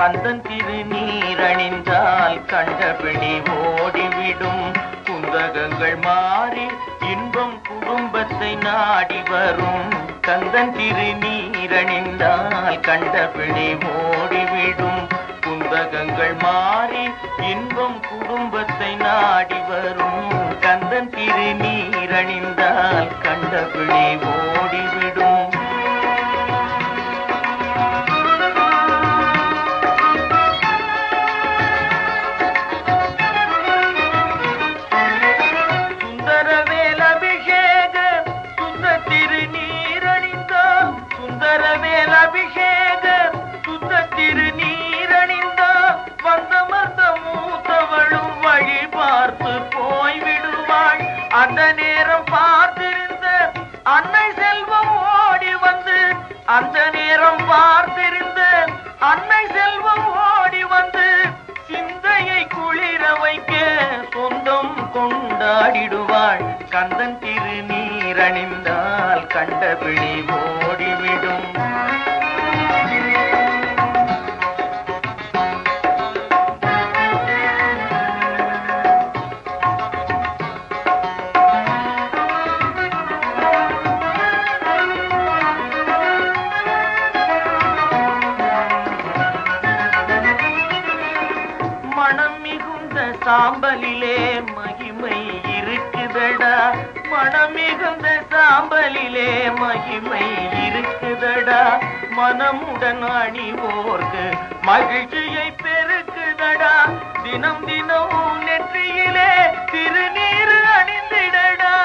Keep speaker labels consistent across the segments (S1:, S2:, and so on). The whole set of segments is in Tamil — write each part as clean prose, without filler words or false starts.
S1: கந்தன் திருநீரணிந்தால் கண்டபிடி ஓடிவிடும். குந்தகங்கள் மாறி இன்பம் குடும்பத்தை நாடி வரும். கந்தன் திருநீரணிந்தால் கண்டபிடி ஓடிவிடும். குந்தகங்கள் மாறி இன்பம் குடும்பத்தை நாடி வரும். கந்தன் திருநீரணிந்தால் கண்டபிடி ஓடிவிடும். சுந்தரவேல் அபிஷேக சுத்த திருநீரணிந்தால் சுந்தரவேல் அபிஷேக சுத்த திருநீரணிந்தால் வந்தமர்ந்த மூத்தவளும் வழி பார்த்து போய்விடுவாள். அந்த நேரம் பார்த்திருந்த அன்னை செல்வம் ஓடி வந்து அந்த நேரம் பார்த்திருந்த அன்னை செல்வம் ஓடி வந்து சிந்தையை குளிர வைக்க சொந்தம் கொண்டாடிடுவாள். கந்தன் திருநீரணிந்தால் கண்டபிடி ஓடிவிடும். மனம் மிகுந்த சாம்பலிலே மகிமை இருக்குதடா. மனம் மிகுந்த சாம்பலிலே மகிமை இருக்குதடா. மனமுடன் அணிவோர்க்கு மகிழ்ச்சியை பெருக்குதடா. தினம் தினம் நெற்றியிலே திருநீர் அணிந்திடடா.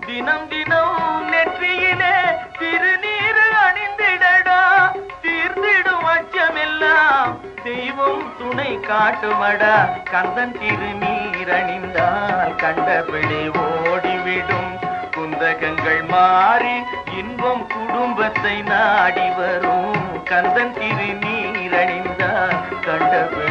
S1: தினம் தினம் நெற்றியிலே திருநீர் அணிந்திடடா. தீர்ந்திடும் அச்சமெல்லாம் தெய்வம் துணை காட்டுமடா. கந்தன் திருநீரணிந்தால் கண்டபிடி ஓடிவிடும். குந்தகங்கள் மாறி இன்பம் குடும்பத்தை நாடி வரும். கந்தன் திருநீரணிந்தால் கண்டபிடி